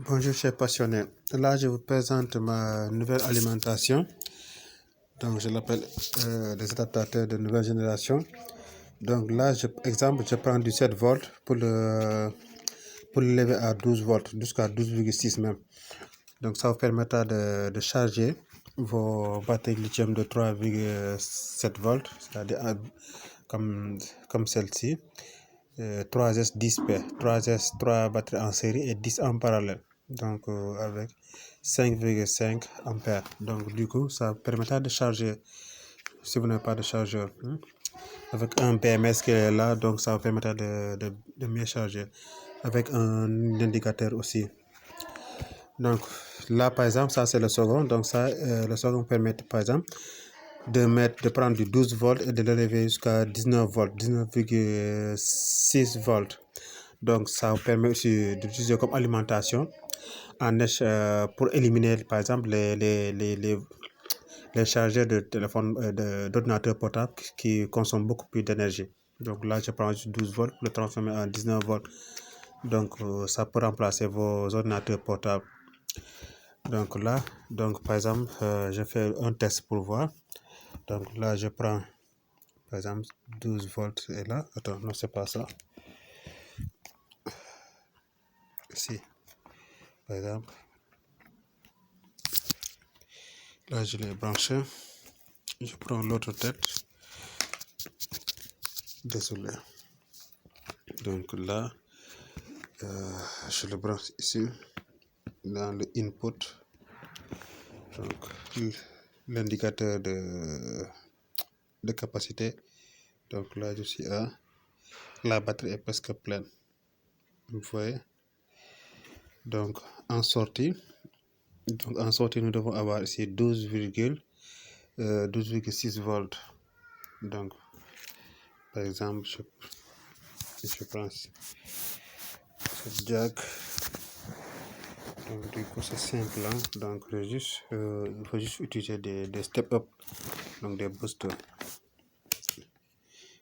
Bonjour chers passionnés, là je vous présente ma nouvelle alimentation, donc je l'appelle des adaptateurs de nouvelle génération. Donc là, exemple, je prends du 7 volts pour le lever à 12 volts, jusqu'à 12,6 même. Donc ça vous permettra de charger vos batteries lithium de 3,7 volts, c'est-à-dire comme celle-ci. 3S 10P, 3S 3 batteries en série et 10 en parallèle, donc avec 5,5 ampères. Donc du coup ça permettra de charger si vous n'avez pas de chargeur, avec un BMS qui est là, donc ça vous permettra de mieux charger, avec un indicateur aussi. Donc là par exemple, ça c'est le second, donc ça le second permet par exemple de prendre du 12 volts et de l'élever jusqu'à 19 volts, 19,6 volts. Donc ça vous permet aussi d'utiliser comme alimentation pour éliminer par exemple les chargeurs de téléphone, d'ordinateur portable qui consomment beaucoup plus d'énergie. Donc là je prends juste 12 volts pour le transformer en 19 volts. Donc ça peut remplacer vos ordinateurs portables. Donc là, par exemple, je fais un test pour voir. Donc là je prends par exemple 12 volts et là, attends, non c'est pas ça. Si, par exemple, là je l'ai branché, je prends l'autre tête, désolé. Donc là, je le branche ici, dans le input, donc l'indicateur de capacité. Donc là je suis à, la batterie est presque pleine, vous voyez. Donc en sortie, nous devons avoir ici 12,6 volts. Donc par exemple, je prends ce jack. Donc du coup c'est simple, hein? Donc il faut juste utiliser des step up, donc des boosters.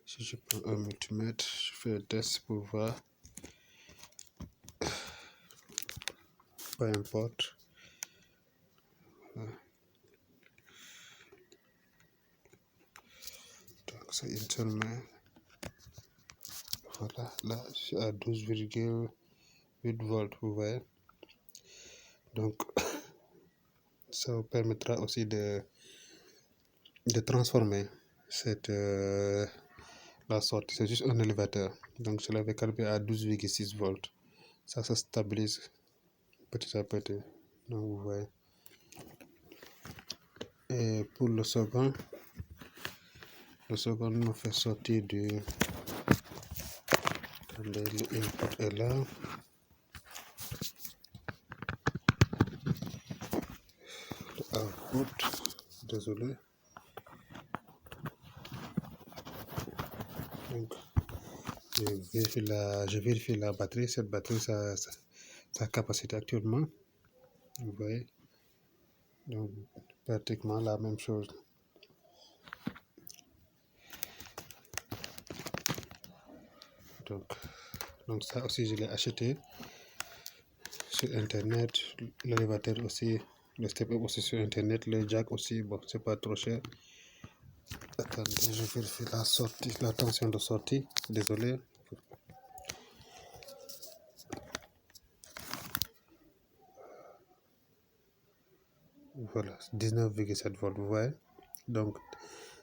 Si je prends un multimètre, je fais le test pour voir, peu importe. Donc c'est une seule main. Voilà, là je suis à 12,8 volts, vous voyez. Donc ça vous permettra aussi de transformer la sortie. C'est juste un élévateur. Donc je l'avais calibré à 12,6 volts. Ça se stabilise petit à petit. Donc vous voyez. Et pour le second me fait sortir du... Attendez, le input est là. Le output, désolé. Donc je vérifie la batterie. Cette batterie, sa capacité actuellement, vous voyez. Donc pratiquement la même chose. Donc ça aussi je l'ai acheté sur internet, l'élévateur aussi, le step up aussi sur internet, le jack aussi, bon c'est pas trop cher. Attendez, je vérifie la sortie, la tension de sortie, désolé. Voilà, 19,7 volts, vous voyez. Donc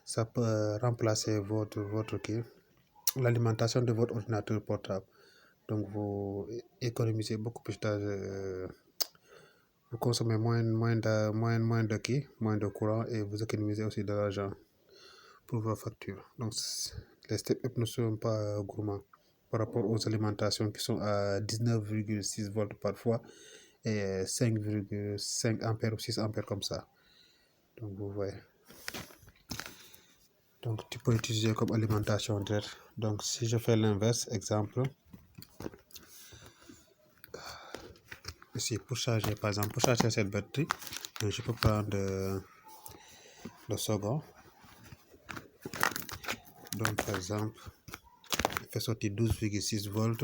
ça peut remplacer l'alimentation de votre ordinateur portable. Donc vous économisez beaucoup plus vous consommez moins de courant, et vous économisez aussi de l'argent pour vos factures. Donc les step up ne sont pas gourmands par rapport aux alimentations qui sont à 19,6 volts parfois et 5,5 ampères ou 6 ampères comme ça. Donc vous voyez. Donc tu peux utiliser comme alimentation directe. Donc si je fais l'inverse, exemple, ici pour charger, par exemple, pour charger cette batterie, je peux prendre le second. Donc par exemple, il fait sortir 12,6 volts.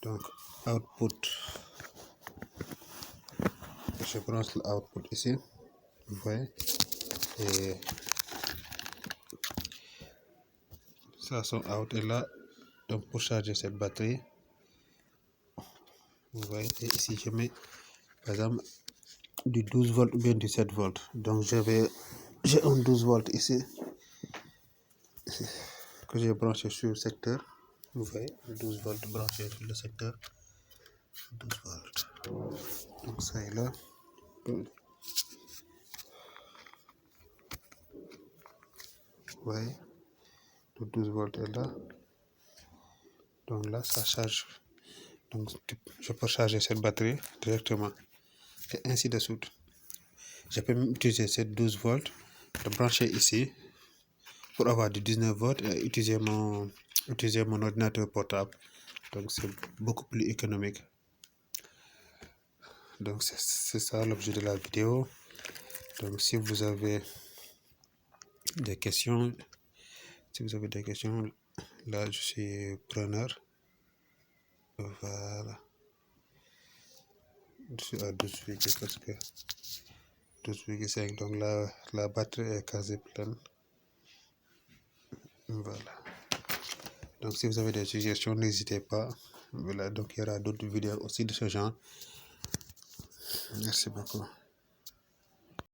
Donc output je branche l'output ici, vous voyez, et ça son out est là. Donc pour charger cette batterie, vous voyez, et ici je mets par exemple du 12 volts ou bien du 7 volts. Donc j'ai un 12 volts ici que j'ai branché sur le secteur. Vous voyez, 12 volts branché sur le secteur, 12 volts. Donc ça est là. Vous voyez, le 12 volts est là. Donc là, ça charge. Donc je peux charger cette batterie directement. Et ainsi de suite. Je peux même utiliser cette 12 volts, le brancher ici pour avoir du 19 volts et utiliser mon ordinateur portable. Donc c'est beaucoup plus économique. Donc c'est ça l'objet de la vidéo. Donc si vous avez des questions, là je suis preneur. Voilà. Je suis à 12,5 parce que 12,5, donc la batterie est quasi pleine. Voilà. Donc si vous avez des suggestions, n'hésitez pas. Voilà, donc il y aura d'autres vidéos aussi de ce genre. Merci beaucoup.